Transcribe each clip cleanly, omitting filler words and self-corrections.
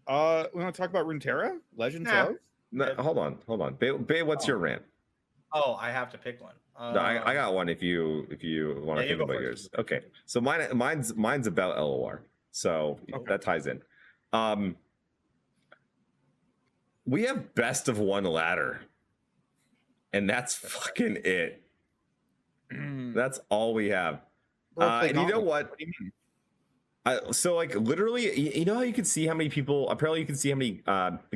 We want to talk about Runeterra? Legends Nah. of? No, hold on. Bae, what's your rant? Oh, I have to pick one. No, I got one. If you want to think about yours, okay. So mine's about LOR, so that ties in. We have best of one ladder, and that's fucking it. That's all we have. And you know what? What do you mean? So like literally, you know how you can see how many people? Apparently, you can see how many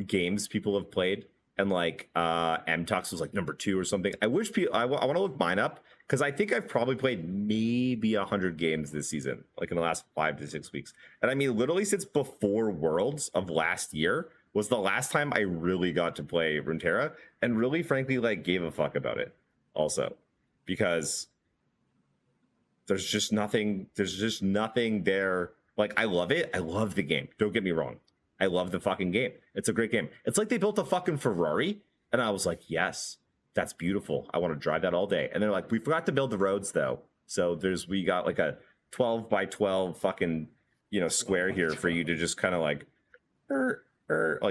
games people have played, and like MTux was like number 2 or something. I wish people. I want to look mine up because I think I've probably played maybe 100 games this season, like in the last 5 to 6 weeks. And I mean, literally since before Worlds of last year was the last time I really got to play Runeterra, and really, frankly, like gave a fuck about it. Also, because there's just nothing there. Like, I love it. I love the game. Don't get me wrong. I love the fucking game. It's a great game. It's like they built a fucking Ferrari, and I was like, yes, that's beautiful. I want to drive that all day. And they're like, we forgot to build the roads though. So we got like a 12 by 12 fucking, square here for you to just kind of like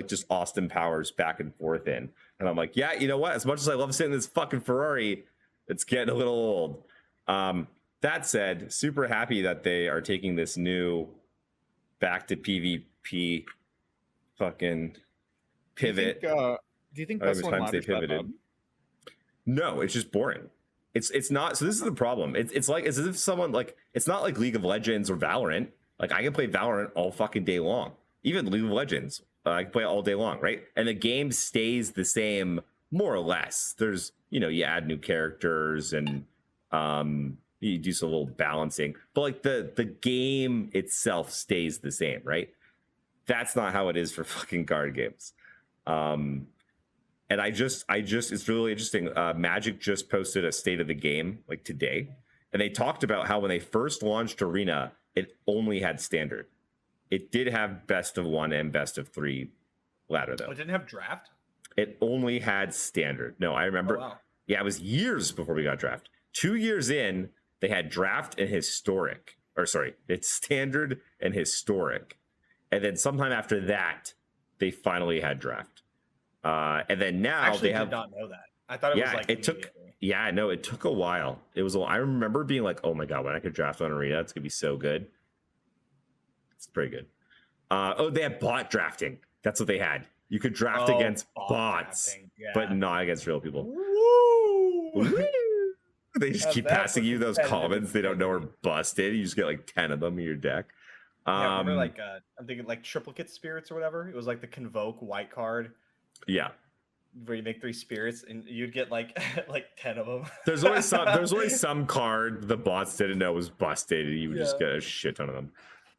just Austin Powers back and forth in. And I'm like, yeah, you know what? As much as I love sitting in this fucking Ferrari, it's getting a little old. That said, super happy that they are taking this new back to PvP fucking pivot. Do you think best one ladder's pivoted? No, it's just boring. It's not. So this is the problem. It's like it's as if someone like it's not like League of Legends or Valorant. Like I can play Valorant all fucking day long. Even League of Legends, I can play all day long, right? And the game stays the same more or less. There's you add new characters and you do some little balancing, but like the game itself stays the same, right? That's not how it is for fucking card games. And I just it's really interesting. Magic just posted a state of the game like today, and they talked about how when they first launched Arena, it only had standard. It did have best of 1 and best of 3 ladder though. It didn't have draft? It only had standard. No, I remember. Oh, wow. Yeah, it was years before we got draft. 2 years in, they had draft and historic, it's standard and historic. And then sometime after that, they finally had draft. And then now they have. I did not know that. I thought it was like it took. Yeah, no, it took a while. I remember being like, oh my god, when I could draft on Arena, it's gonna be so good. It's pretty good. They had bot drafting. That's what they had. You could draft against bots, but not against real people. Woo! They just keep passing you those commons they don't know are busted. You just get like 10 of them in your deck. Yeah, remember like I'm thinking like triplicate spirits or whatever. It was like the convoke white card. Yeah. Where you make 3 spirits and you'd get like 10 of them. There's always some card the bots didn't know was busted, and you would just get a shit ton of them.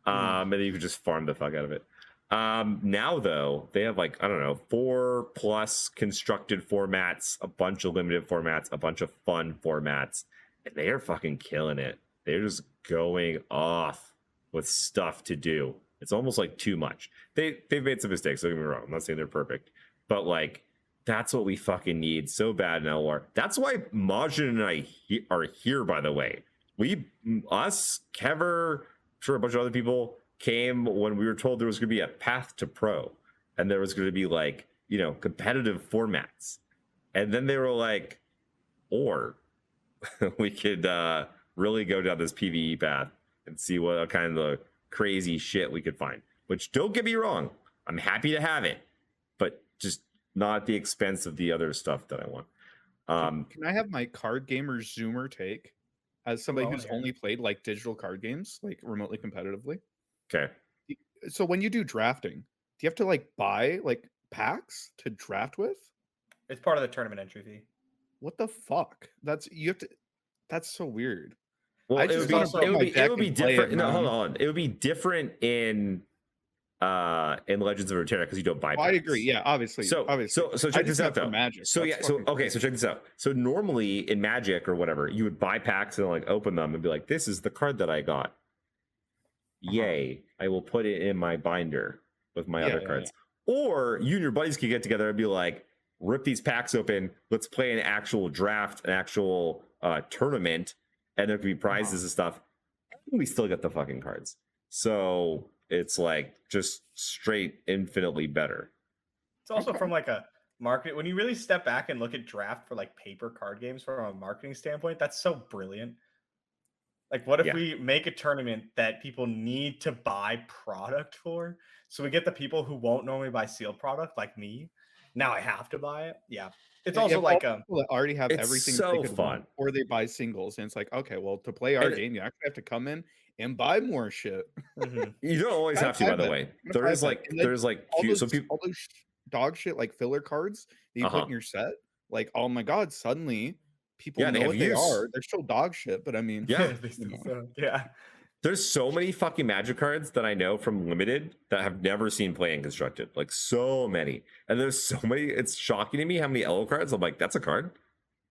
And then you could just farm the fuck out of it. Now though, they have like, I don't know, 4+ constructed formats, a bunch of limited formats, a bunch of fun formats, and they are fucking killing it. They're just going off with stuff to do. It's almost like too much. They've made some mistakes, don't get me wrong. I'm not saying they're perfect, but like that's what we fucking need so bad in LR. That's why Majiin and I are here, by the way. Us, Kever, sure, a bunch of other people came when we were told there was going to be a path to pro, and there was going to be like competitive formats, and then they were like, or we could really go down this PvE path and see what kind of crazy shit we could find. Which, don't get me wrong, I'm happy to have it, but just not at the expense of the other stuff that I want. Can I have my card gamer zoomer take as somebody who's only played like digital card games, like remotely competitively? Okay. So when you do drafting, do you have to like buy like packs to draft with? It's part of the tournament entry fee. What the fuck? That's so weird. Well, it would be different. No, hold on. It would be different in Legends of Runeterra because you don't buy packs. I agree. Yeah, obviously. So check this out though. Magic. So so check this out. So normally in Magic or whatever, you would buy packs and like open them and be like, this is the card that I got. Yay, I will put it in my binder with my other cards. Yeah. Or you and your buddies could get together and be like, rip these packs open, let's play an actual draft, an actual tournament, and there could be prizes and stuff. And we still get the fucking cards. So it's like just straight infinitely better. It's also from like a market. When you really step back and look at draft for like paper card games from a marketing standpoint, that's so brilliant. Like, what if we make a tournament that people need to buy product for? So we get the people who won't normally buy sealed product, like me. Now I have to buy it. Yeah. It's also like people that already have it's everything so they could fun. want, or they buy singles, and it's like, okay, well, to play our game, you actually have to come in and buy more shit. You don't always have to, by the way. There's like all cute, those, so people all those dog shit like filler cards that you put in your set. Like, oh my god, suddenly people know what they are. They're still dog shit, but I mean, yeah. There's so many fucking Magic cards that I know from Limited that have never seen play in Constructed. Like, so many. And there's so many. It's shocking to me how many Elo cards. I'm like, that's a card?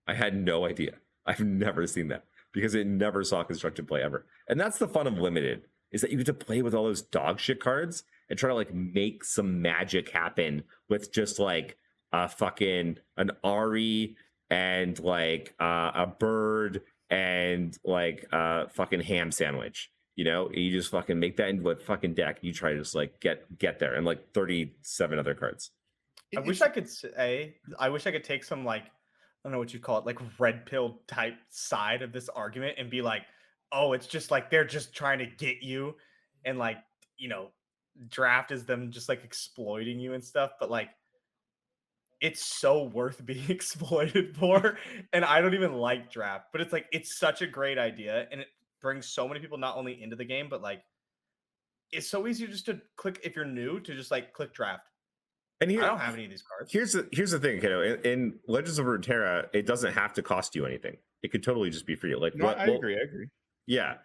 I had no idea. I've never seen that because it never saw Constructed play ever. And that's the fun of Limited, is that you get to play with all those dog shit cards and try to like make some magic happen with just like a fucking an Ari and like a bird and like a fucking ham sandwich. You know, you just fucking make that into a fucking deck. You try to just like get there, and like 37 other cards. I wish I could take some like, I don't know what you call it, like red pill type side of this argument and be like, oh, it's just like they're just trying to get you, and like, you know, draft is them just like exploiting you and stuff. But like, it's so worth being exploited for. And I don't even like draft, but it's like, it's such a great idea, and it brings so many people not only into the game, but like, it's so easy just to click, if you're new, to just like click draft. And I don't have any of these cards. Here's the thing, kiddo. In Legends of Runeterra, it doesn't have to cost you anything. It could totally just be free. Like, no, I agree. Yeah,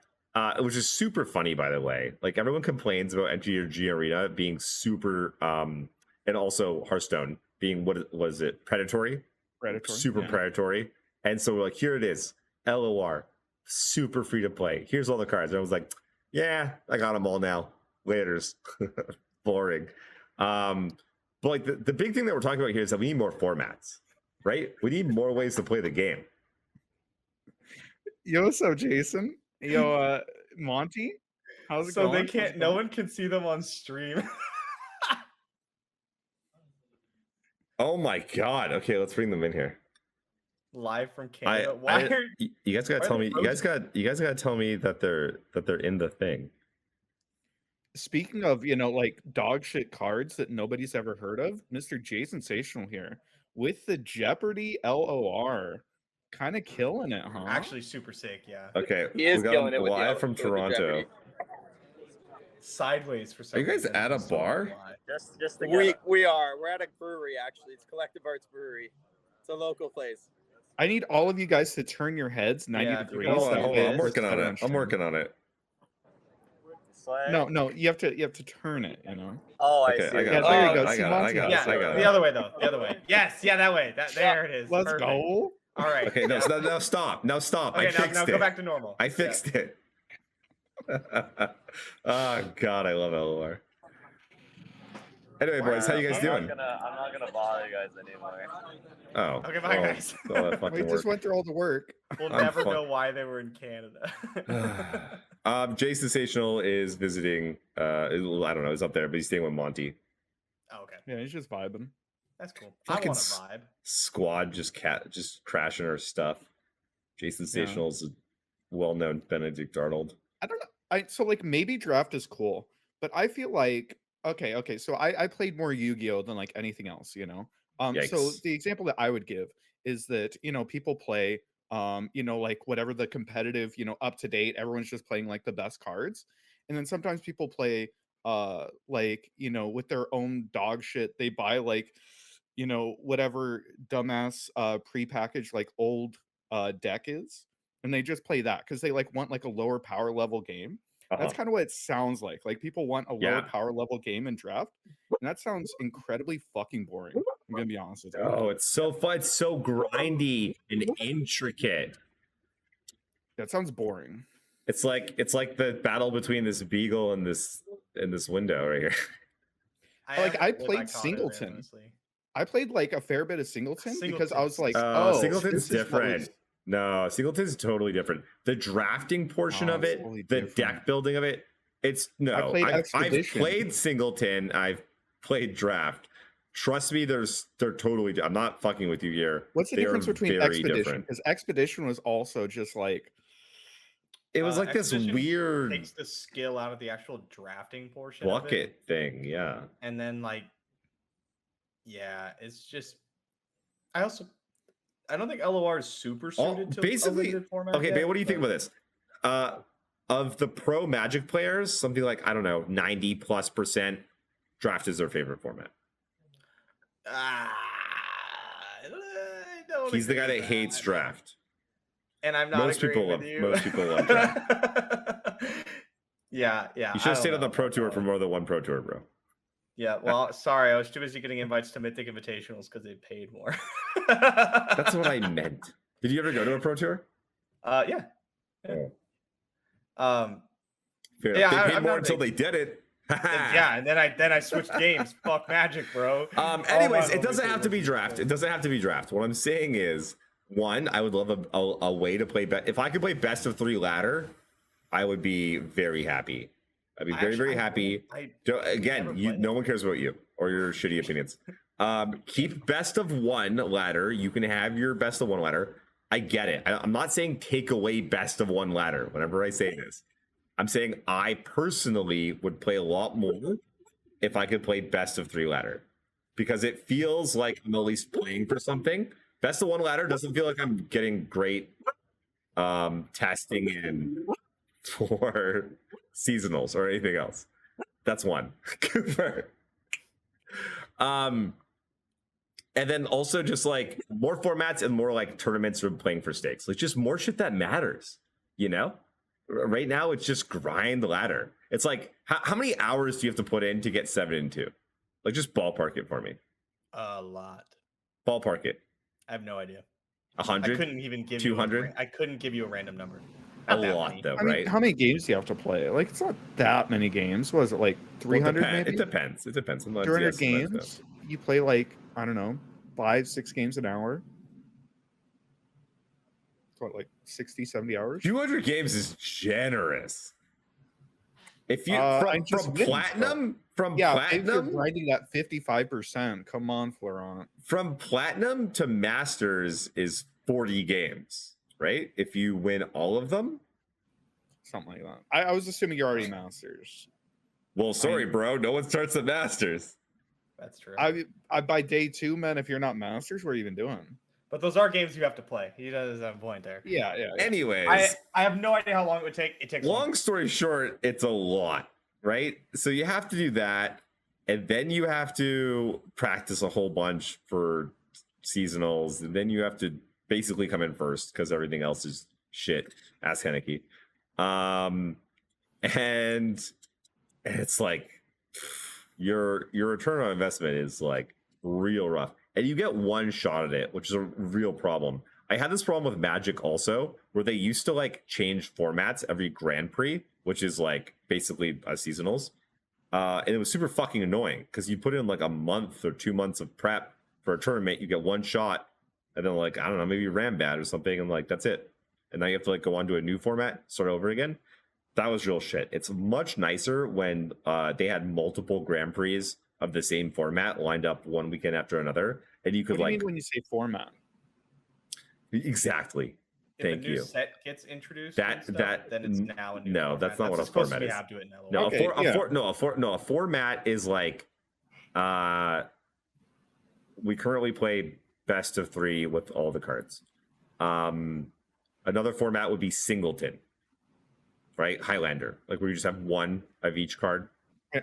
which is super funny, by the way. Like, everyone complains about MTG Arena being super, and also Hearthstone being what was it? Predatory, super predatory. And so we're like, here it is, LOR, super free to play. Here's all the cards. And I was like, yeah, I got them all now. Laters, boring. But like the big thing that we're talking about here is that we need more formats, right? We need more ways to play the game. Yo, so Jason, yo, Monte, how's it going? So they can't. No one can see them on stream. Oh my god! Okay, let's bring them in here. Live from Canada. You guys gotta tell me. You guys gotta tell me that they're in the thing. Speaking of, you know, like dog shit cards that nobody's ever heard of, Mr. Jae Sensational here with the Jeopardy LOR, kind of killing it, huh? Actually, super sick, yeah. Okay, he is killing it with live from Toronto. Sideways for some. Are you guys at a bar? Just we are. We're at a brewery actually. It's Collective Arts Brewery. It's a local place. I need all of you guys to turn your heads 90 degrees. Hold on. I'm working on it. I'm working on it. No, you have to turn it, you know. Oh, I see. There you go. I got it. The other way though. The other way. Yes, yeah, that way. There it is. Let's Perfect. go. All right. Okay, now stop. Now stop. Okay, I fixed now it. go back to normal. I fixed it. Oh god, I love LOR. Anyway, boys, how you guys doing? I'm not gonna bother you guys anymore. Oh. Okay, bye guys. We just went through all the work. We'll never know why they were in Canada. Jae Sensational is visiting. I don't know. He's up there, but he's staying with Monte. Oh, okay. Yeah, he's just vibing. That's cool. Fucking I want a vibe. Squad just crashing our stuff. Jae Sensational is a well-known Benedict Arnold. I don't know. So like maybe draft is cool, but I feel like okay. So I played more Yu-Gi-Oh than like anything else, you know. So the example that I would give is that, you know, people play you know, like whatever the competitive, you know, up to date, everyone's just playing like the best cards. And then sometimes people play like, you know, with their own dog shit. They buy like, you know, whatever dumbass prepackaged like old deck is, and they just play that because they like want like a lower power level game. That's kind of what it sounds like. Like people want a lower power level game in draft, and that sounds incredibly fucking boring. I'm gonna be honest with you. Oh, it's so fun. It's so grindy and intricate. That sounds boring. It's like the battle between this beagle and this window right here. I played Singleton. I played like a fair bit of Singleton because I was like, Singleton's different. No, Singleton's totally different. The drafting portion of it, the deck building of it, It's no. I played I've Expedition. played Singleton. I've played Draft. Trust me, they're totally. I'm not fucking with you here. What's the They difference are between very Expedition? different. Because Expedition was also just like It was like this Expedition weird takes the skill out of the actual drafting portion of it. bucket thing. Yeah. And then like, yeah, it's just. I don't think LOR is super suited to basically, a limited format. Okay, yet, Bae, what do you think about this? Of the pro Magic players, something like, I don't know, 90+% draft is their favorite format. I don't He's the guy agree that with hates draft. And I'm not Most agreeing people with you. most people love draft. Yeah. You should have stayed on the pro tour for more than one pro tour, bro. Yeah, well, sorry, I was too busy getting invites to Mythic Invitationals because they paid more. That's what I meant. Did you ever go to a pro tour? Yeah. Fair. Yeah, They paid I'm more not until they did it. Yeah, and then I switched games. Fuck Magic, bro. Anyways, it doesn't have to be draft. It doesn't have to be draft. What I'm saying is, one, I would love a way to play. If I could play best of 3 ladder, I would be very happy. I'd be very happy. Again, no one cares about you or your shitty opinions. Keep best of 1 ladder. You can have your best of 1 ladder. I get it. I'm not saying take away best of 1 ladder whenever I say this. I'm saying I personally would play a lot more if I could play best of 3 ladder, because it feels like I'm at least playing for something. Best of 1 ladder doesn't feel like I'm getting great testing in for seasonals or anything else. That's one. Cooper. And then also just like more formats and more like tournaments or playing for stakes. Like just more shit that matters, you know? Right now it's just grind the ladder. It's like how many hours do you have to put in to get 7 and 2? Like just ballpark it for me. A lot. Ballpark it. I have no idea. 100? I couldn't even give 200? I couldn't give you a random number. A lot though, I mean, right? how many games do you have to play? Like it's not that many games. Was it like 300 maybe? It depends. It depends. 300 games. You play like, I don't know, 5-6 games an hour. What, like 60, 70 hours? 200 games is generous. If you from platinum, if you're grinding at 55%, come on, Florent. From platinum to masters is 40 games, right? If you win all of them, something like that. I was assuming you're already masters. Well, sorry, bro. No one starts at masters. That's true. I by day 2, man. If you're not masters, what are you even doing? But those are games you have to play. He does have a point there. Yeah. Anyways, I have no idea how long it would take. It takes. Long story short, it's a lot, right? So you have to do that, and then you have to practice a whole bunch for seasonals, and then you have to basically come in first because everything else is shit. Ask Henneke. And it's like your return on investment is like real rough. And you get one shot at it, which is a real problem. I had this problem with Magic also, where they used to like change formats every Grand Prix, which is like basically seasonals. And it was super fucking annoying because you put in like a month or 2 months of prep for a tournament, you get one shot, and then like, I don't know, maybe you ran bad or something, and like that's it. And now you have to like go on to a new format, start over again. That was real shit. It's much nicer when they had multiple Grand Prix of the same format lined up one weekend after another, and you could what do you mean when you say format? Exactly. Thank you. Set gets introduced. Then it's now a new. No, format. that's not what a format is. A format is like, we currently play best of 3 with all the cards. Another format would be singleton, right? Highlander, like where you just have one of each card.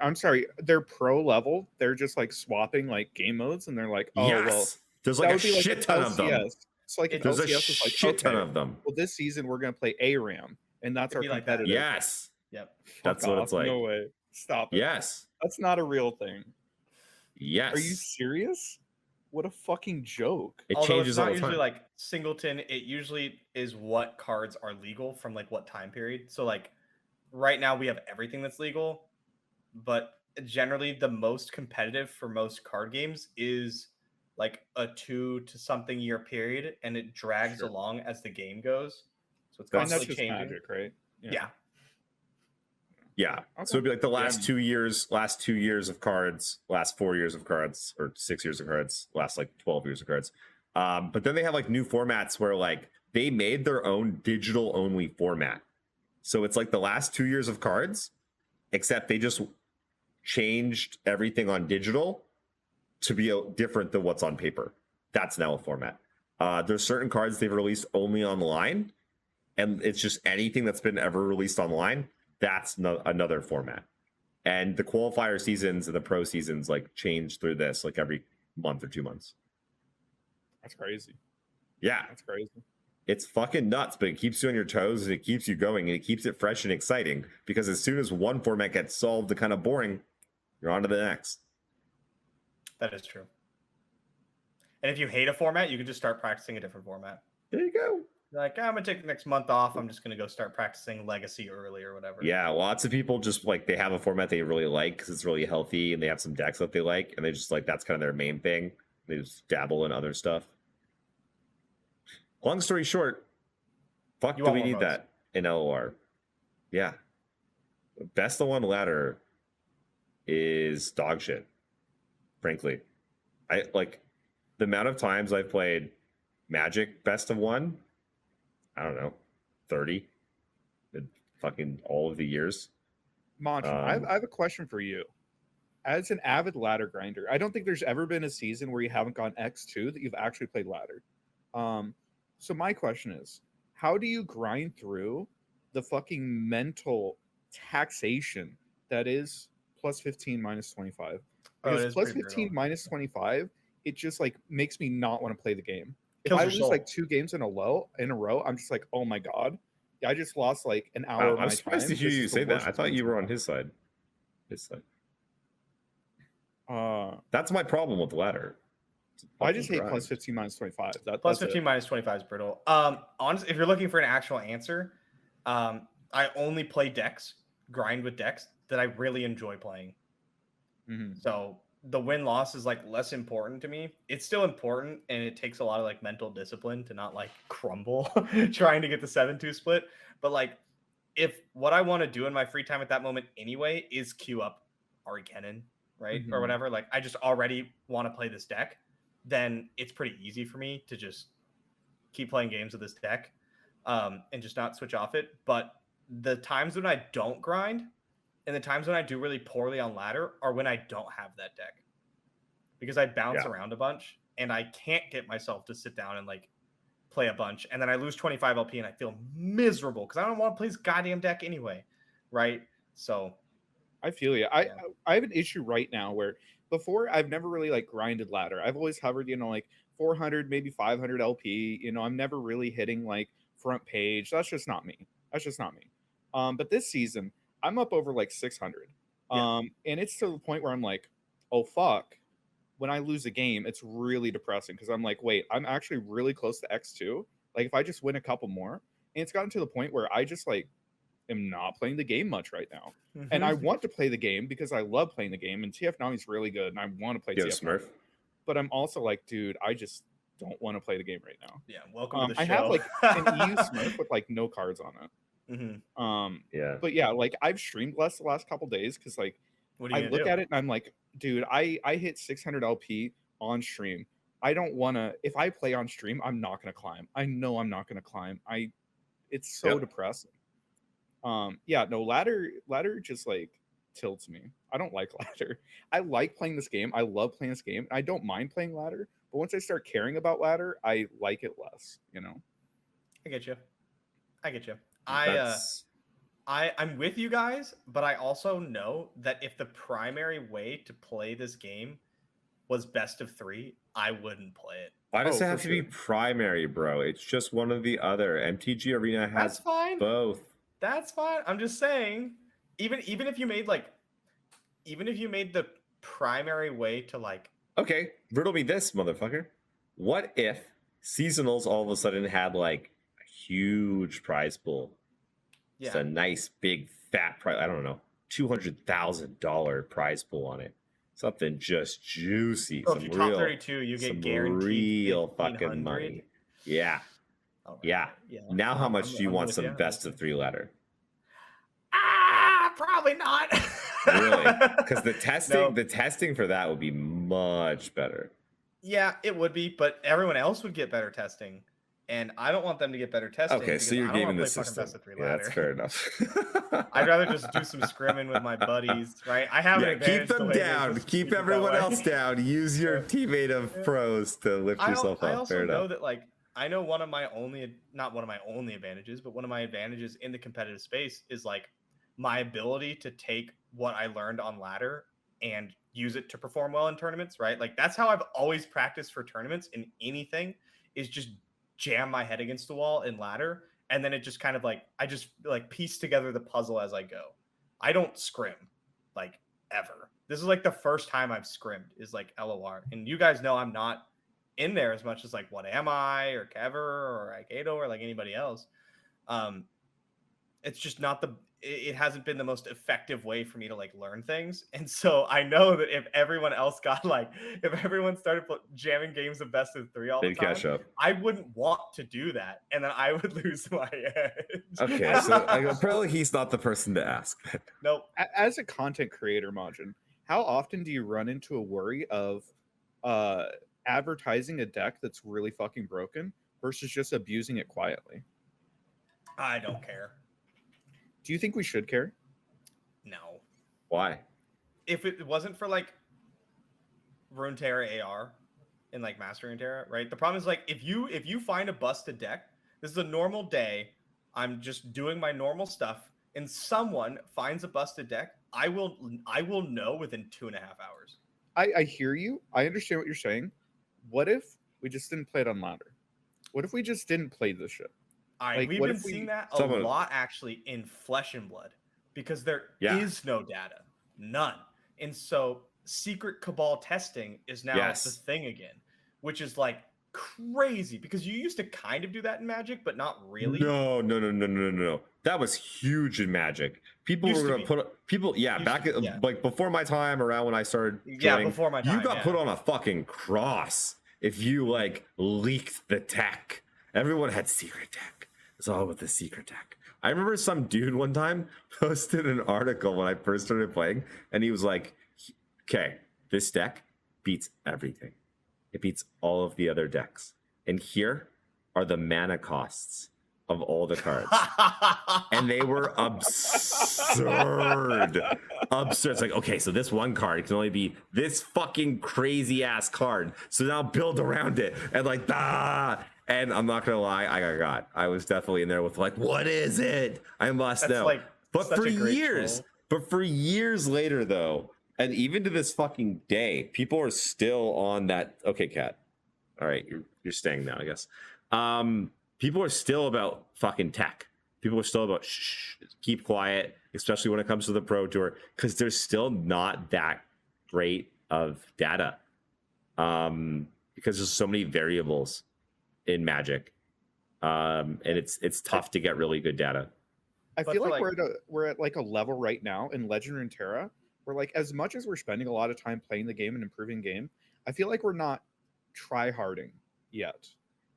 I'm sorry, they're pro level. They're just like swapping like game modes, and they're like, oh yes. well, there's like a shit ton of them. It's like there's LCS a shit ton of them. Well, this season we're gonna play ARAM, and that's our competitor. Like yes. Yep. That's what it's like. No way. Stop it. Yes. That's not a real thing. Yes. Are you serious? What a fucking joke. It Although changes it's not all the usually time. like singleton. It usually is what cards are legal from like what time period. So like right now we have everything that's legal, but generally the most competitive for most card games is like a 2 to something year period, and it drags along as the game goes. So it's constantly changing. Magic, right? Yeah. Yeah. Okay. So it'd be like the last Yeah. 2 years, last 2 years of cards, last 4 years of cards, or 6 years of cards, last like 12 years of cards. But then they have like new formats where like they made their own digital only format. So it's like the last 2 years of cards, except they just changed everything on digital to be different than what's on paper. That's now a format. There's certain cards they've released only online, and it's just anything that's been ever released online. That's another format. And the qualifier seasons and the pro seasons like change through this like every month or 2 months. That's crazy. Yeah, That's crazy. it's fucking nuts, but it keeps you on your toes and it keeps you going and it keeps it fresh and exciting, because as soon as one format gets solved and kind of boring, you're on to the next. That is true. And if you hate a format, you can just start practicing a different format. There you go. You're like, I'm gonna take the next month off. I'm just gonna go start practicing Legacy early or whatever. Yeah, lots of people just like they have a format they really like because it's really healthy and they have some decks that they like, and they just like that's kind of their main thing. They just dabble in other stuff. Long story short, fuck, do we need that in LOR? Yeah. Best of one ladder is dog shit. Frankly. I like the amount of times I've played Magic best of one, I don't know, 30 in fucking all of the years. Monte, I have a question for you. As an avid ladder grinder, I don't think there's ever been a season where you haven't gone X2 that you've actually played ladder. So my question is, how do you grind through the fucking mental taxation that is plus 15 minus 25? Because plus 15 minus 25, it just like makes me not want to play the game. If I lose like 2 games in a row, I'm just like, oh my god, I just lost like an hour of my time. I'm surprised to hear you say that. I thought you were on his side. His side. That's my problem with the ladder. I just hate plus 15 minus 25. Plus 15 minus 25 is brutal. Honestly, if you're looking for an actual answer, I only play decks, grind with decks that I really enjoy playing. Mm-hmm. So the win-loss is like less important to me. It's still important, and it takes a lot of like mental discipline to not like crumble trying to get the 7-2 split. But like, if what I want to do in my free time at that moment anyway is queue up Ari Kennen, right? Mm-hmm. Or whatever, like I just already want to play this deck, then it's pretty easy for me to just keep playing games with this deck and just not switch off it. But the times when I don't grind and the times when I do really poorly on ladder are when I don't have that deck, because I bounce around a bunch and I can't get myself to sit down and like play a bunch. And then I lose 25 LP and I feel miserable because I don't want to play this goddamn deck anyway. Right. So I feel you. I have an issue right now where before I've never really like grinded ladder. I've always hovered, like 400, maybe 500 LP. I'm never really hitting like front page. That's just not me. But this season I'm up over like 600. And it's to the point where I'm like, oh fuck. When I lose a game, it's really depressing because I'm like, wait, I'm actually really close to X2. Like if I just win a couple more, and it's gotten to the point where I just like am not playing the game much right now. Mm-hmm. And I want to play the game because I love playing the game, and TF Nami's really good, and I want to play TF Nami. But I'm also like, dude, I just don't want to play the game right now. Yeah, welcome to the show. I have like an EU Smurf with like no cards on it. Mm-hmm. But yeah, like I've streamed less the last couple days because like I look at it and I'm like, dude, I hit 600 LP on stream. I don't want to. If I play on stream, I'm not going to climb. I know I'm not going to climb. It's so depressing. No, ladder just like tilts me. I don't like ladder. I like playing this game. I love playing this game. I don't mind playing ladder, but once I start caring about ladder, I like it less. I get you. I'm with you guys, but I also know that if the primary way to play this game was best of 3, I wouldn't play it. Why does it have to be primary, bro? It's just one or the other. MTG Arena has both. That's fine. I'm just saying, even if you made the primary way to like. Okay, riddle me this, motherfucker. What if seasonals all of a sudden had like a huge prize pool? Yeah. Just a nice big fat prize. I don't know, $200,000 prize pool on it. Something just juicy. So if you top 32, you get guaranteed real fucking money. Yeah. Yeah. Now how much do you want some best of 3 ladder? probably not. Really? Because the No. testing for that would be much better. Yeah, it would be, but everyone else would get better testing, and I don't want them to get better testing. Okay, so you're I don't gaming wanna the play fucking system. best of 3 Yeah, ladder. that's fair enough. I'd rather just do some scrimming with my buddies, right? I have an advantage. Keep them to down. just Keep keep it that everyone way. else down. Use your teammate of pros to lift yourself I up. also Fair know enough. that, like, I know one of my only, not one of my only advantages, but one of my advantages in the competitive space is like my ability to take what I learned on ladder and use it to perform well in tournaments, right? Like that's how I've always practiced for tournaments in anything, is just jam my head against the wall in ladder, and then it just kind of like I just like piece together the puzzle as I go. I don't scrim like ever. This is like the first time I've scrimmed is like LOR, and you guys know I'm not in there as much as like What Am I or Kever or Aikado or like anybody else. It's just not it hasn't been the most effective way for me to like learn things. And so I know that if everyone else got like, if everyone started jamming games of best of 3 all the time, catch up. I wouldn't want to do that. And then I would lose my edge. Okay, so apparently he's not the person to ask. Nope. As a content creator, Majiin, how often do you run into a worry of advertising a deck that's really fucking broken versus just abusing it quietly? I don't care. Do you think we should care? No. Why? If it wasn't for like Runeterra AR and like Master Runeterra, right? The problem is like if you find a busted deck, this is a normal day. I'm just doing my normal stuff, and someone finds a busted deck. I will know within 2.5 hours. I hear you. I understand what you're saying. What if we just didn't play it on ladder? What if we just didn't play this shit? All right, Like, we've been seeing that a lot actually in Flesh and Blood because there is no data, none. And so secret cabal testing is now the thing again, which is like crazy because you used to kind of do that in Magic, but not really. No. That was huge in Magic. People were going to put people, back like before my time, around when I started joining, before my time, you got put on a fucking cross if you like leaked the tech. Everyone had secret tech. It's all with the secret tech. I remember some dude one time posted an article when I first started playing, and he was like, okay, this deck beats everything. It beats all of the other decks. And here are the mana costs of all the cards. And they were absurd. It's like, okay, so this one card can only be this fucking crazy ass card. So now build around it. And like, and I'm not gonna lie, I was definitely in there with like, what is it? I must know. Like, but for years later though, and even to this fucking day, people are still on that. Okay, Kat. All right, you're staying now, I guess. People are still about fucking tech. People are still about shh, keep quiet, especially when it comes to the Pro Tour, because there's still not that great of data. Because there's so many variables in Magic, and it's tough to get really good data. I feel like we're at like a level right now in Legend of Runeterra where like as much as we're spending a lot of time playing the game and improving game, I feel like we're not tryharding yet.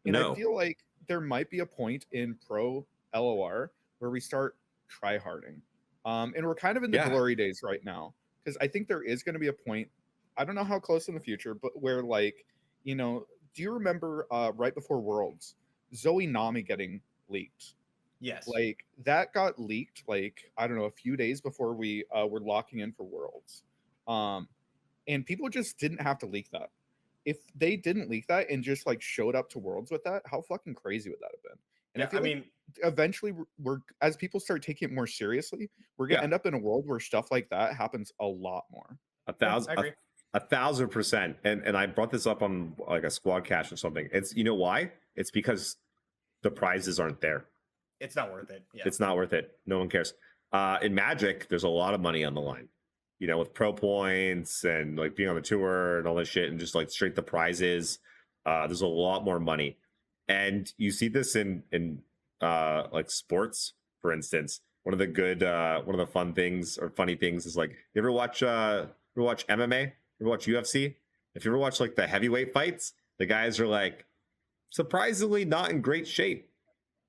And I feel like there might be a point in pro LOR where we start tryharding. And we're kind of in the glory days right now, because I think there is going to be a point, I don't know how close in the future, but where like, you know, do you remember right before Worlds, Zoe Nami getting leaked? Yes. Like that got leaked like, I don't know, a few days before we were locking in for Worlds. And people just didn't have to leak that. If they didn't leak that and just like showed up to Worlds with that, how fucking crazy would that have been? And I mean, eventually we're as people start taking it more seriously, we're gonna end up in a world where stuff like that happens a lot more. 1,000%. And I brought this up on like a squad cash or something. It's, you know why? It's because the prizes aren't there. It's not worth it. Yeah. It's not worth it. No one cares. In Magic, there's a lot of money on the line. You know, with pro points and like being on the tour and all this shit, and just like straight the prizes, there's a lot more money. And you see this in like sports, for instance. One of the fun things or funny things is like, you ever watch MMA? You ever watch UFC? If you ever watch like the heavyweight fights, the guys are like surprisingly not in great shape.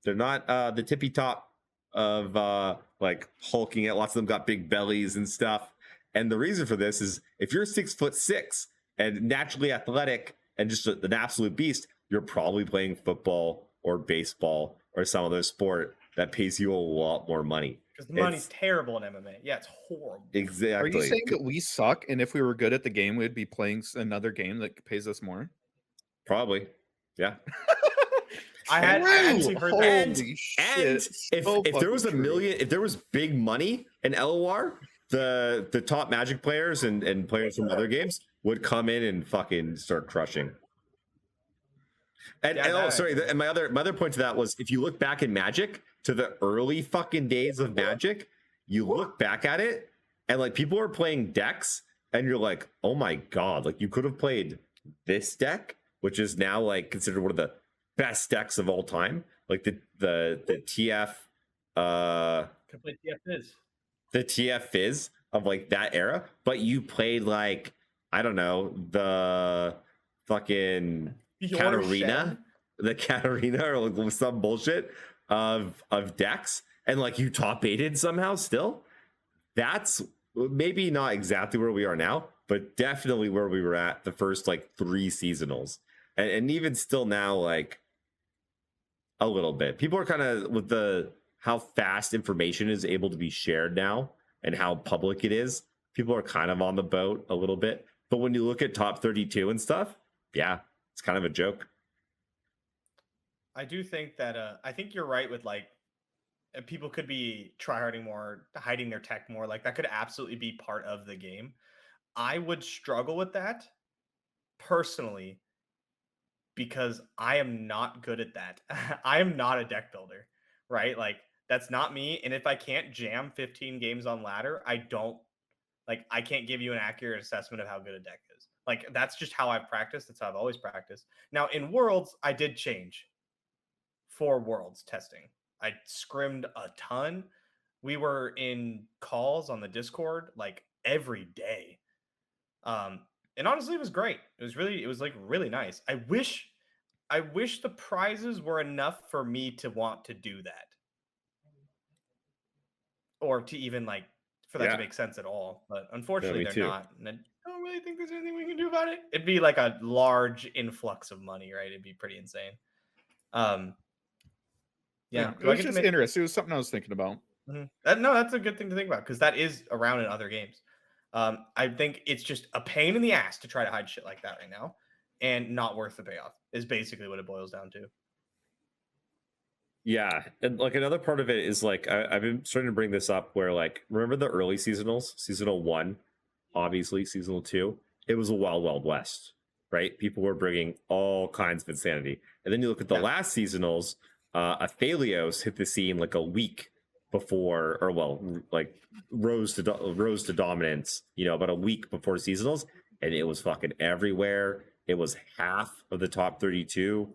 They're not the tippy top of like hulking out. Lots of them got big bellies and stuff. And the reason for this is if you're 6'6" and naturally athletic and just an absolute beast, you're probably playing football or baseball or some other sport that pays you a lot more money. Because the money's terrible in MMA. Yeah, it's horrible. Exactly. Are you saying that we suck, and if we were good at the game, we'd be playing another game that pays us more? Probably. Yeah. I actually heard that. Holy And shit. if there was if there was big money in LOR, the top Magic players and players from other games would come in and fucking start crushing. And, and my other point to that was, if you look back in Magic to the early fucking days of Magic, you look back at it and like people are playing decks and you're like, oh my god, like you could have played this deck, which is now like considered one of the best decks of all time, like the TF the TF Fizz of like that era, but you played like, I don't know, the fucking Katarina or like some bullshit of decks, and like you top 8'd somehow still. That's maybe not exactly where we are now, but definitely where we were at the first like 3 seasonals, and even still now, like a little bit. People are kind of with how fast information is able to be shared now and how public it is. People are kind of on the boat a little bit, but when you look at top 32 and stuff, yeah, it's kind of a joke. I do think that I think you're right with like people could be tryharding more, hiding their tech more. Like that could absolutely be part of the game. I would struggle with that personally because I am not good at that. I am not a deck builder, right? Like that's not me. And if I can't jam 15 games on ladder, I can't give you an accurate assessment of how good a deck is. Like that's just how I've practiced. That's how I've always practiced. Now in Worlds, I did change for Worlds testing. I scrimmed a ton. We were in calls on the Discord like every day. And honestly, it was great. It was like really nice. I wish the prizes were enough for me to want to do that. Or to even like for that to make sense at all. But unfortunately they're not. And I don't really think there's anything we can do about it. It'd be like a large influx of money, right? It'd be pretty insane. Yeah, it was just interesting. It was something I was thinking about. Mm-hmm. No, that's a good thing to think about because that is around in other games. I think it's just a pain in the ass to try to hide shit like that right now, and not worth the payoff is basically what it boils down to. Yeah, and like another part of it is like I've been starting to bring this up where like remember the early seasonals, seasonal 1, obviously seasonal 2, it was a wild west, right? People were bringing all kinds of insanity, and then you look at the last seasonals. Aphelios hit the scene like a week before, or well, like rose to dominance, about a week before seasonals, and it was fucking everywhere. It was half of the top 32,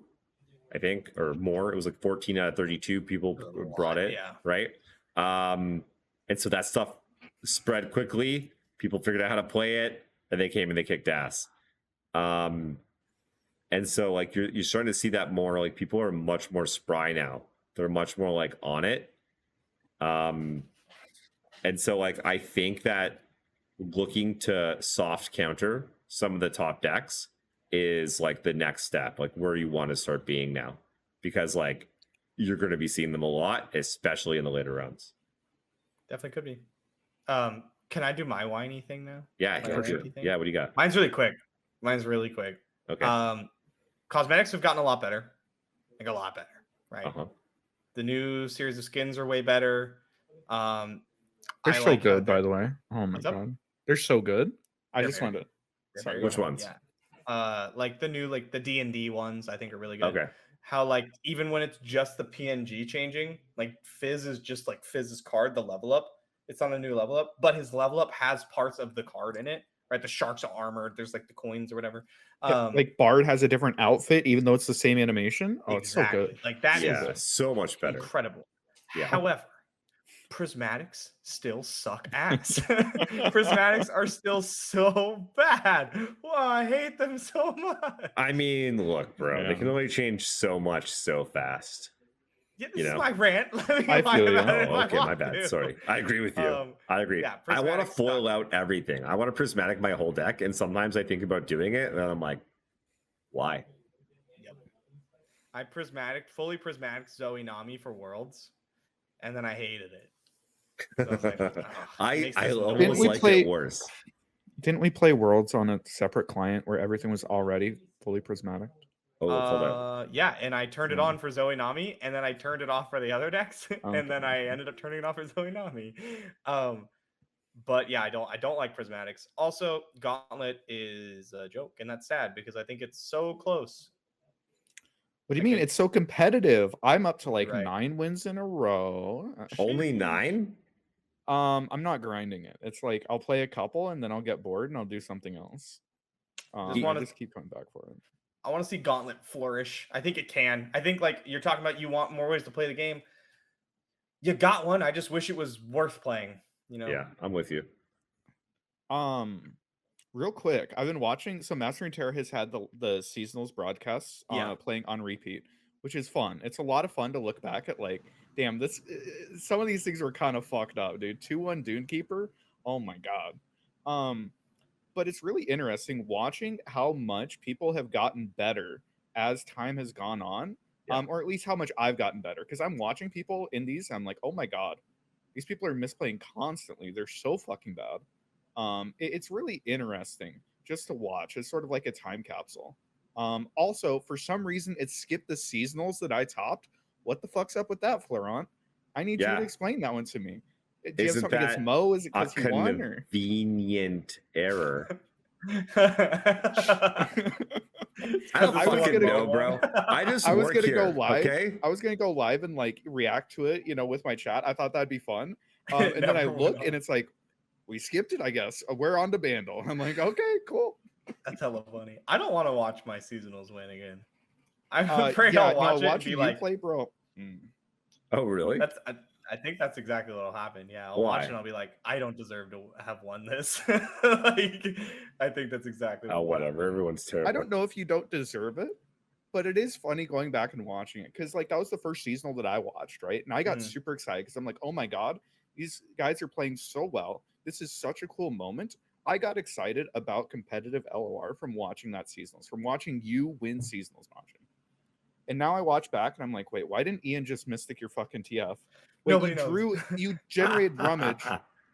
I think, or more. It was like 14 out of 32 people brought it, right? And so that stuff spread quickly. People figured out how to play it, and they came and they kicked ass. And so like you're starting to see that more, like people are much more spry now. They're much more like on it. And so like I think that looking to soft counter some of the top decks is like the next step, like where you want to start being now, because like you're going to be seeing them a lot, especially in the later rounds. Definitely could be. Can I do my whiny thing now? Yeah, yeah. What do you got? Mine's really quick. Okay. Cosmetics have gotten a lot better, like a lot better, right? The new series of skins are way better. They're so good, by the way. Oh my god, they're so good. I just wanted to. Sorry, which ones? Yeah. Like the new, like the D&D ones, I think are really good. Okay. How like even when it's just the PNG changing, like Fizz is just like Fizz's card, the level up. It's on a new level up, but his level up has parts of the card in it. Right, the sharks are armored. There's like the coins or whatever. Like Bard has a different outfit, even though it's the same animation. Oh, exactly. It's so good. Like that is so much better. Incredible. Yeah. However, Prismatics still suck ass. Prismatics are still so bad. Well, I hate them so much. I mean, look, bro, they can only change so much so fast. Yeah, this is my rant. I feel you. Oh, okay, my bad. Sorry. I agree with you. I agree. Yeah, I want to Prismatic's foil not- out everything. I want to prismatic my whole deck, and sometimes I think about doing it, and then I'm like, why? Yep. I fully prismatic Zoe Nami for Worlds, and then I hated it. So I was like, I almost Didn't we like play- it worse. Didn't we play Worlds on a separate client where everything was already fully prismatic? Oh, hold on. Yeah, and I turned it on for Zoe Nami, and then I turned it off for the other decks, Okay. and then I ended up turning it off for Zoe Nami. But yeah, I don't like Prismatics. Also, Gauntlet is a joke, and that's sad because I think it's so close. What do you mean? It's so competitive. I'm up to like Right. 9 wins in a row. Only 9? I'm not grinding it. It's like I'll play a couple and then I'll get bored and I'll do something else. I just keep coming back for it. I want to see Gauntlet flourish. I think it can. I think like you're talking about, you want more ways to play the game. You got one. I just wish it was worth playing. You know? Yeah, I'm with you. Real quick, I've been watching. So Mastering Terror has had the seasonals broadcasts playing on repeat, which is fun. It's a lot of fun to look back at. Like, damn, this some of these things were kind of fucked up, dude. 2-1 Dunekeeper. Oh my god. But it's really interesting watching how much people have gotten better as time has gone on. Or at least how much I've gotten better. Because I'm watching people in these, I'm like, oh my god, these people are misplaying constantly. They're so fucking bad. It's really interesting just to watch. It's sort of like a time capsule. Also, for some reason, it skipped the seasonals that I topped. What the fuck's up with that, Florent? I need you to explain that one to me. Do you have something against Mo? Is it because he won? Or? Convenient error. I don't fucking know, bro. I was gonna here, go live. Okay? I was gonna go live and like react to it, with my chat. I thought that'd be fun. And then I look and it's like, we skipped it, I guess. We're on to Bandle. I'm like, okay, cool. That's hella funny. I don't want to watch my seasonals win again. I'm afraid I'll watch it and be like, play, bro. Oh, really? I think that's exactly what'll happen. Yeah, I'll watch it and I'll be like, I don't deserve to have won this. Like, I think that's exactly. Oh, whatever. Everyone's terrible. I don't know if you don't deserve it, but it is funny going back and watching it because like that was the first seasonal that I watched, right? And I got super excited because I'm like, oh my god, these guys are playing so well. This is such a cool moment. I got excited about competitive LOR from watching that seasonals, from watching you win seasonals, Majiin. And now I watch back and I'm like, wait, why didn't Ian just mystic your fucking TF? Wait, Nobody knows. You generated rummage.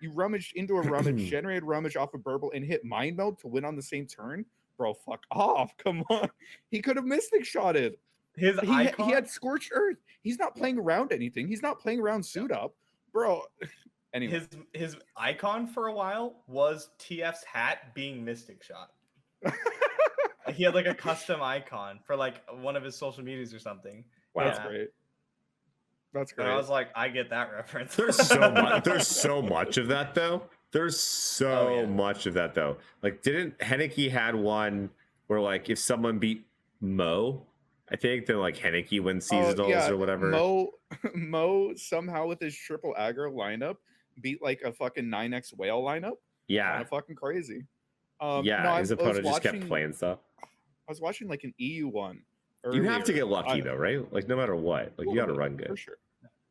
You rummaged into a rummage, generated rummage off of Burble, and hit mind meld to win on the same turn? Bro, fuck off. Come on. He could have mystic shotted. He had Scorched Earth. He's not playing around anything. He's not playing around suit up. Bro. Anyway. His icon for a while was TF's hat being mystic shot. He had like a custom icon for like one of his social medias or something. Wow, that's great. That's great. And I was like, I get that reference. There's so much. There's so much of that though. There's so much of that though. Like, didn't Henneke had one where like if someone beat Mo, I think then like Henneke wins seasonals or whatever. Mo somehow with his triple aggro lineup beat like a fucking 9x whale lineup. Yeah, kind of fucking crazy. His opponent just kept playing stuff. I was watching like an EU one. You have to get lucky though, right? Like no matter what, like you got to run good for sure.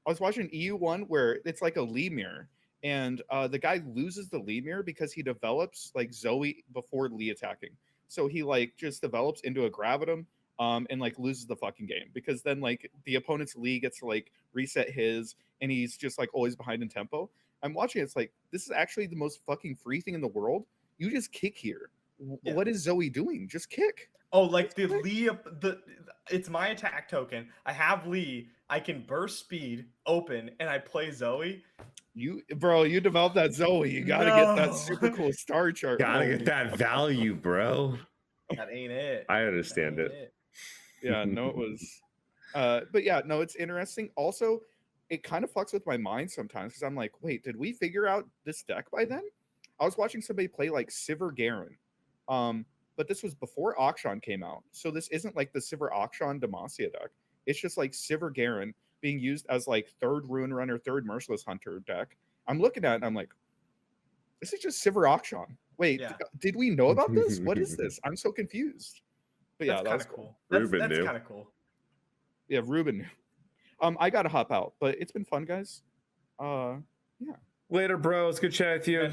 I was watching EU one where it's like a Lee mirror, and the guy loses the Lee mirror because he develops like Zoe before Lee attacking. So he like just develops into a Gravitum, and like loses the fucking game because then like the opponent's Lee gets to like reset his, and he's just like always behind in tempo. I'm watching it, it's like this is actually the most fucking free thing in the world. You just kick here. Yeah. What is Zoe doing? Just kick. Oh, like the Lee, it's my attack token. I have Lee. I can burst speed, open, and I play Zoe. You developed that Zoe. You gotta get that super cool star chart. Gotta get that value, bro. That ain't it. I understand it. Yeah, no, it was. But yeah, no, it's interesting. Also, it kind of fucks with my mind sometimes because I'm like, wait, did we figure out this deck by then? I was watching somebody play like Sivir Garen. But this was before Akshan came out. So this isn't like the Sivir Akshan Demacia deck. It's just like Sivir Garen being used as like third Rune Runner, third Merciless Hunter deck. I'm looking at it and I'm like, this is just Sivir Akshan. Wait, did we know about this? What is this? I'm so confused. But yeah, that's that was cool. cool. That's kind of cool. Yeah, Ruben. I gotta hop out, but it's been fun, guys. Yeah. Later, bro. It's good chatting with you.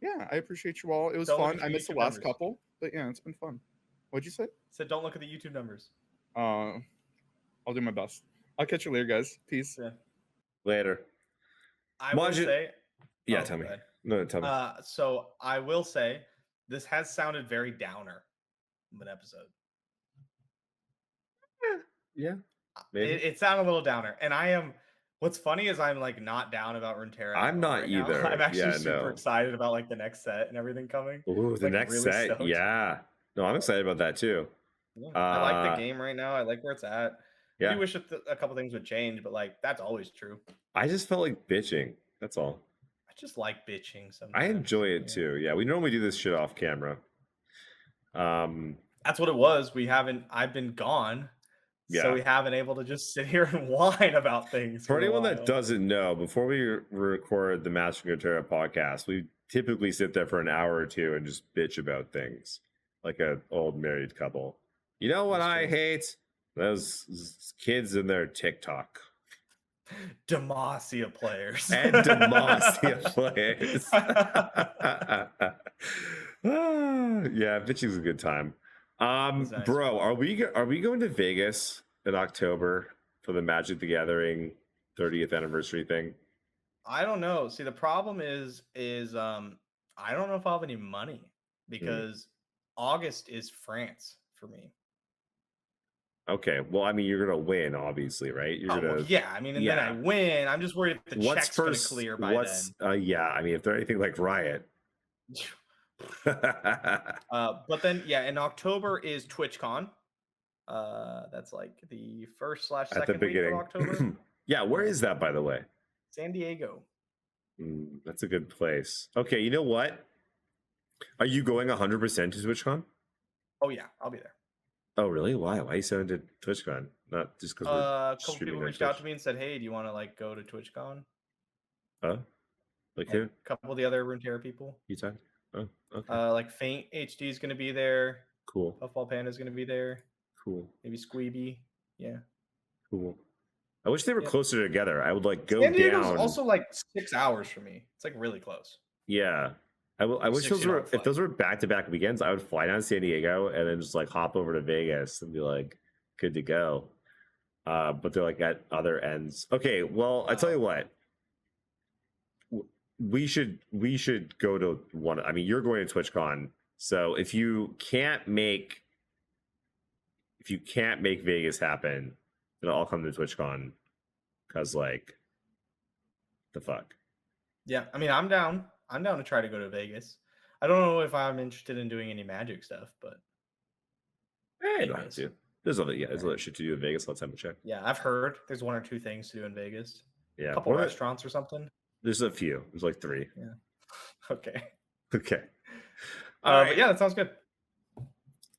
Yeah, I appreciate you all. It was Don't look fun. at I the missed the YouTube last numbers. couple, but yeah, it's been fun. What'd you say? Said don't look at the YouTube numbers. I'll do my best. I'll catch you later, guys. Peace. Yeah. Later. I will say. Yeah, tell me. No, tell me. So I will say this has sounded very downer of an episode. Yeah. Maybe. It sounded a little downer, and I am. What's funny is I'm like not down about Runeterra. I'm not right either. Now. I'm actually super excited about like the next set and everything coming. Ooh, the like, next really set. stoked. Yeah. No, I'm excited about that too. Yeah, I like the game right now. I like where it's at. Yeah. I do wish a couple things would change, but like that's always true. I just felt like bitching. That's all. I just like bitching sometimes. I enjoy it too. Yeah, we normally do this shit off camera. That's what it was. I've been gone. Yeah. So we haven't able to just sit here and whine about things. For anyone that doesn't know, before we record the Master Runeterra podcast, we typically sit there for an hour or two and just bitch about things like an old married couple. You know what I hate? Those kids and their TikTok. Demacia players. And Demacia players. Yeah, bitching's a good time. Nice. Bro, are we going to Vegas in October for the Magic the Gathering 30th anniversary thing? I don't know. See, the problem is I don't know if I'll have any money because August is France for me. Okay, well, I mean, you're gonna win, obviously, right? You're gonna, yeah. I mean, and then I win. I'm just worried if the check's gonna clear by then. Yeah, I mean, if they're anything like Riot. But then, in October is TwitchCon. That's like the first/second week of October. Yeah, where is that, by the way? San Diego. That's a good place. Okay, you know what? Are you going 100% to TwitchCon? Oh yeah, I'll be there. Oh really? Why? Why are you sending to TwitchCon? Not just because a couple people reached out to me and said, "Hey, do you want to like go to TwitchCon?" Like who? A couple of the other Runeterra people. You talking? Oh, okay. Like Faint HD is going to be there. Cool. Puffball Panda is going to be there. Cool. Maybe Squeeby. Yeah. Cool. I wish they were closer together. I would like go San Diego's down. Also like 6 hours for me. It's like really close. Yeah. I wish those were if those were back-to-back weekends, I would fly down to San Diego and then just like hop over to Vegas and be like good to go. But they're like at other ends. Okay, well, I tell you what. We should go to one. I mean, you're going to TwitchCon, so if you can't make Vegas happen, then I'll come to TwitchCon. Cause like, the fuck. Yeah, I mean, I'm down. I'm down to try to go to Vegas. I don't know if I'm interested in doing any Magic stuff, but you don't have to. There's other shit to do in Vegas. Let's have a check. Yeah, I've heard there's 1 or 2 things to do in Vegas. Yeah, a couple restaurants or something. There's a few. There's like 3. Yeah. Okay. All right. But yeah, that sounds good.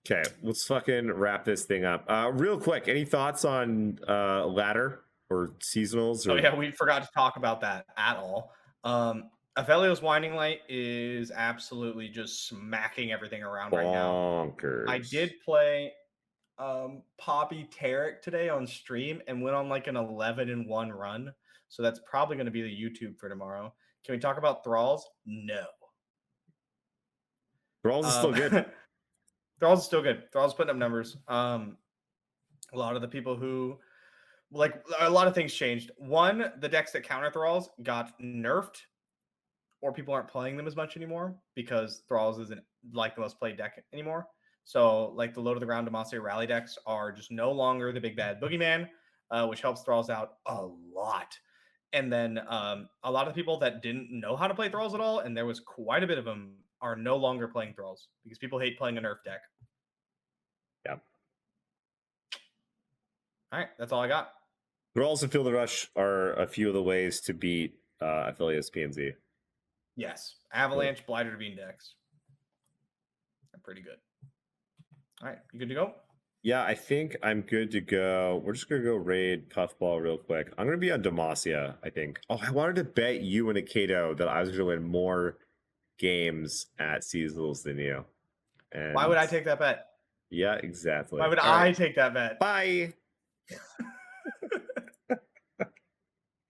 Okay, let's fucking wrap this thing up. Real quick, any thoughts on ladder or seasonals? Or... Oh yeah, we forgot to talk about that at all. Avelio's Winding Light is absolutely just smacking everything around right now. I did play Poppy Tarek today on stream and went on like an 11-1 run. So that's probably going to be the YouTube for tomorrow. Can we talk about Thralls? No. Thralls is still good. Thralls is still good. Thralls putting up numbers. A lot of the people who like a lot of things changed. One, the decks that counter Thralls got nerfed, or people aren't playing them as much anymore because Thralls isn't like the most played deck anymore. So like the low to the ground Demacia rally decks are just no longer the big bad boogeyman, which helps Thralls out a lot. And then a lot of people that didn't know how to play Thralls at all, and there was quite a bit of them, are no longer playing Thralls because people hate playing a nerf deck. Yeah. All right, that's all I got. Thralls and Field of Rush are a few of the ways to beat Affiliates PNZ. Yes. Avalanche, Blighter to Bean decks. They're pretty good. All right, you good to go? Yeah, I think I'm good to go. We're just going to go raid Puffball real quick. I'm going to be on Demacia, I think. Oh, I wanted to bet you and Aikado that I was going to win more games at seasonals than you. And why would I take that bet? Yeah, exactly. Why would I take that bet? Bye.